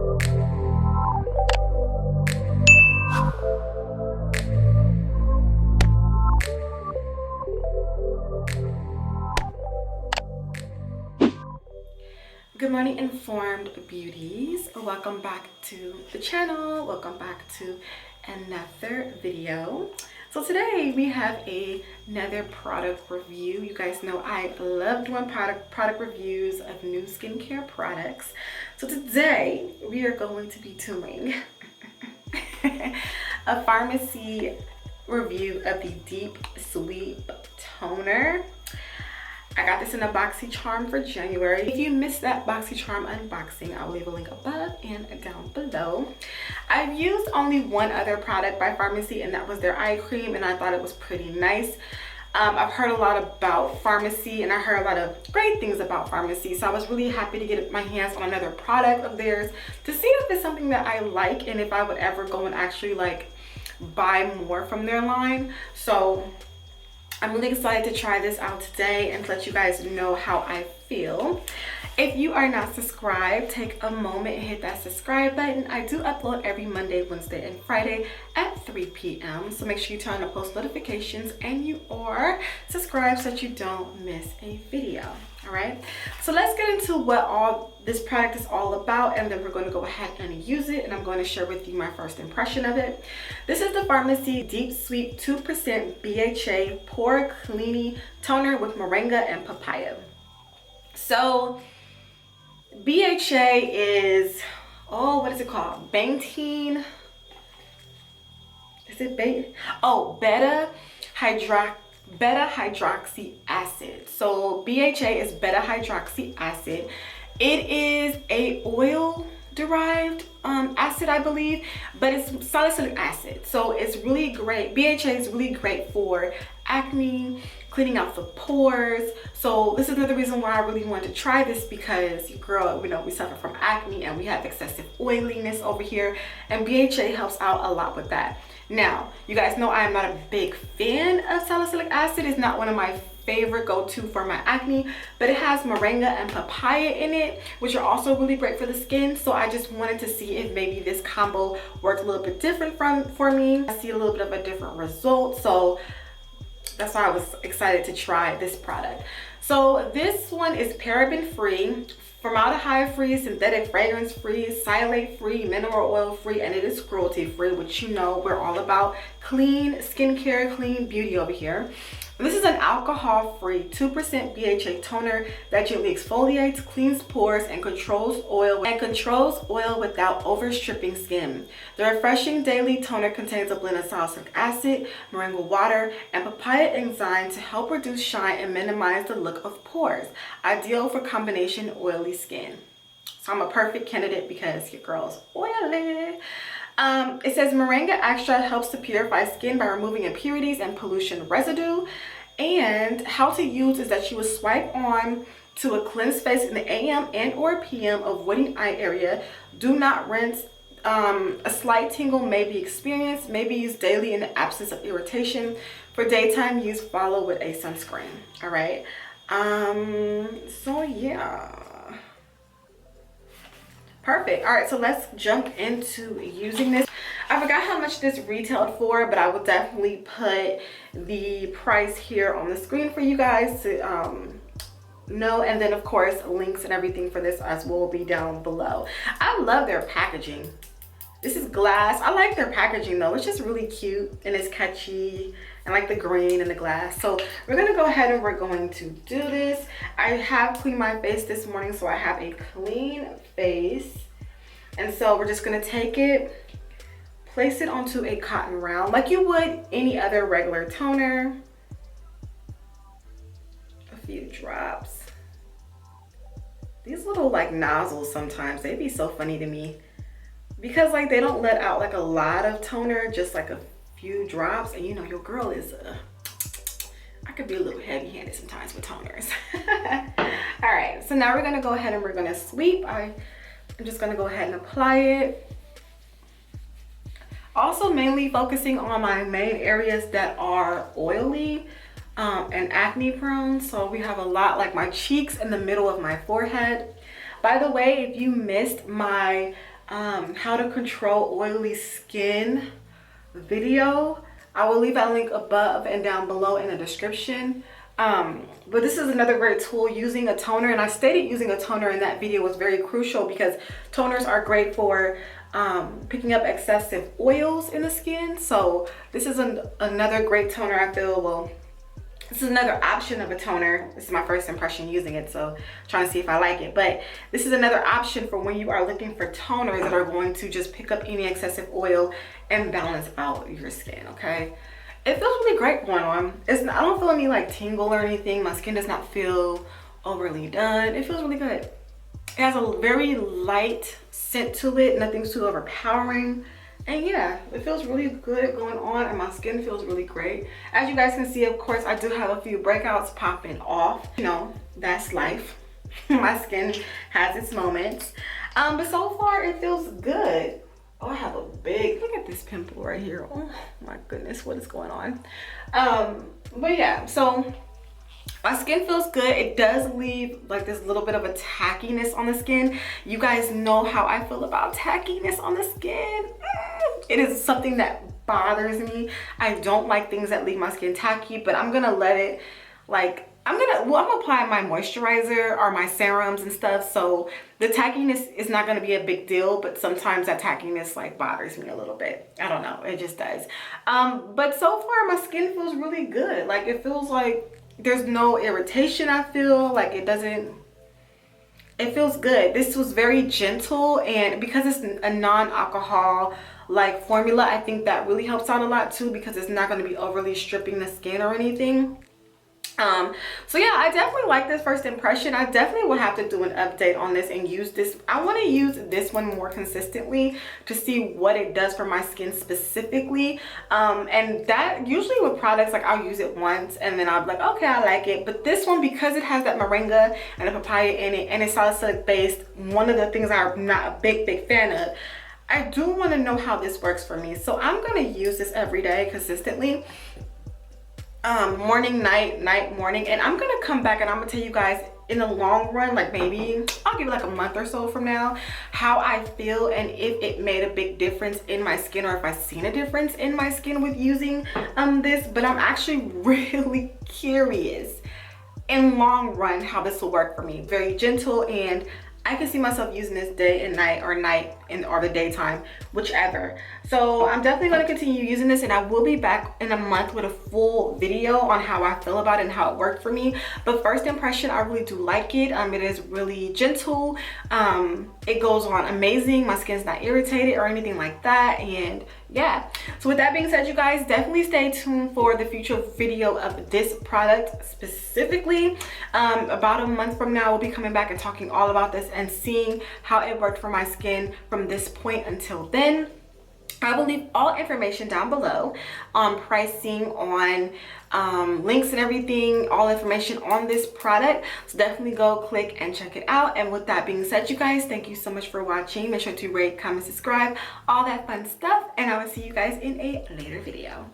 Good morning, informed beauties. Welcome back to the channel. Welcome back to another video. So today we have another product review. You guys know I love doing product reviews of new skincare products. So today we are going to be doing a Farmacy review of the Deep Sweep Toner. I got this in a BoxyCharm for January. If you missed that BoxyCharm unboxing, I'll leave a link above and down below. I've used only one other product by Farmacy, and that was their eye cream, and I thought it was pretty nice. I've heard a lot about Farmacy, and I heard a lot of great things about Farmacy, so I was really happy to get my hands on another product of theirs to see if it's something that I like and if I would ever go and actually like buy more from their line. So I'm really excited to try this out today and to let you guys know how I feel. If you are not subscribed, take a moment and hit that subscribe button. I do upload every Monday, Wednesday, and Friday at 3 p.m. So make sure you turn on post notifications and you are subscribed so that you don't miss a video. All right, so let's get into what all this product is all about, and then we're going to go ahead and use it, and I'm going to share with you my first impression of it. This is the Farmacy Deep Sweep 2% BHA Pore Cleaning Toner with Moringa and Papaya. So BHA is, what is it called? Betaine. Is it beta hydroxy acid. So BHA is beta hydroxy acid. It is a oil derived acid, I believe, but it's salicylic acid. So it's really great. BHA is really great for acne, cleaning out the pores. So this is another reason why I really wanted to try this, because girl, you know, we suffer from acne and we have excessive oiliness over here, and BHA helps out a lot with that. Now, you guys know I am not a big fan of salicylic acid. It's not one of my favorite go-to for my acne, but it has moringa and papaya in it, which are also really great for the skin. So I just wanted to see if maybe this combo worked a little bit different for me. I see a little bit of a different result, so that's why I was excited to try this product. So this one is paraben-free, formaldehyde-free, synthetic fragrance-free, phthalate-free, mineral oil-free, and it is cruelty-free, which you know we're all about clean skincare, clean beauty over here. This is an alcohol-free 2% BHA toner that gently exfoliates, cleans pores, and controls oil without overstripping skin. The refreshing daily toner contains a blend of salicylic acid, moringa water, and papaya enzyme to help reduce shine and minimize the look of pores. Ideal for combination oily skin. So I'm a perfect candidate because your girl's oily. It says moringa extract helps to purify skin by removing impurities and pollution residue. And how to use is that you will swipe on to a cleansed face in the AM and or PM, avoiding eye area. Do not rinse. A slight tingle may be experienced. Maybe use daily in the absence of irritation. For daytime use, follow with a sunscreen. All right. So yeah. Perfect. All right, so let's jump into using this. I forgot how much this retailed for, but I will definitely put the price here on the screen for you guys to know, and then of course links and everything for this as well will be down below. I love their packaging. This is glass. I like their packaging though. It's just really cute and it's catchy. I like the green and the glass. So we're gonna go ahead and we're going to do this. I have cleaned my face this morning, so I have a clean face. And so we're just gonna take it, place it onto a cotton round like you would any other regular toner. A few drops. These little like nozzles sometimes, they be so funny to me, because like they don't let out like a lot of toner, just like a few drops. And you know your girl is I could be a little heavy-handed sometimes with toners. All right, so now we're gonna go ahead and we're gonna sweep. I'm just gonna go ahead and apply it. Also mainly focusing on my main areas that are oily and acne prone. So we have a lot like my cheeks and the middle of my forehead. By the way, if you missed my how to control oily skin video. I will leave that link above and down below in the description. But this is another great tool, using a toner, and I stated using a toner in that video was very crucial because toners are great for picking up excessive oils in the skin. So this is another great toner. I feel, well, this is another option of a toner. This is my first impression using it, so trying to see if I like it. But this is another option for when you are looking for toners that are going to just pick up any excessive oil and balance out your skin, okay? It feels really great going on. I don't feel any like tingle or anything. My skin does not feel overly done. It feels really good. It has a very light scent to it. Nothing's too overpowering. And yeah, it feels really good going on, and my skin feels really great. As you guys can see, of course, I do have a few breakouts popping off. You know, that's life. My skin has its moments. But so far, it feels good. Oh, I have a big, look at this pimple right here. Oh my goodness, what is going on? But yeah, so my skin feels good. It does leave like this little bit of a tackiness on the skin. You guys know how I feel about tackiness on the skin. It is something that bothers me. I don't like things that leave my skin tacky, but I'm gonna let it, like, I'm gonna apply my moisturizer or my serums and stuff, so the tackiness is not gonna be a big deal, but sometimes that tackiness like bothers me a little bit. I don't know, it just does. But so far my skin feels really good. Like, it feels like there's no irritation. I feel like it feels good. This was very gentle, and because it's a non-alcohol like formula, I think that really helps out a lot too, because it's not going to be overly stripping the skin or anything. So yeah, I definitely like this first impression. I definitely will have to do an update on this and use this. I want to use this one more consistently to see what it does for my skin specifically. And that usually with products, like, I'll use it once and then I'll be like, okay, I like it. But this one, because it has that moringa and a papaya in it, and it's salicylic based, one of the things I'm not a big fan of, I do want to know how this works for me. So I'm going to use this every day consistently. Morning, night, morning, and I'm gonna come back and I'm gonna tell you guys in the long run, like maybe I'll give it like a month or so from now, how I feel and if it made a big difference in my skin, or if I've seen a difference in my skin with using this. But I'm actually really curious in long run how this will work for me. Very gentle, and I can see myself using this day and night, or or the daytime, whichever. So I'm definitely going to continue using this, and I will be back in a month with a full video on how I feel about it and how it worked for me. But first impression, I really do like it. It is really gentle. It goes on amazing. My skin's not irritated or anything like that. And yeah, so with that being said, you guys, definitely stay tuned for the future video of this product specifically. About a month from now, we'll be coming back and talking all about this and seeing how it worked for my skin from this point until then. I will leave all information down below on pricing, on links and everything, all information on this product. So definitely go click and check it out. And with that being said, you guys, thank you so much for watching. Make sure to rate, comment, subscribe, all that fun stuff. And I will see you guys in a later video.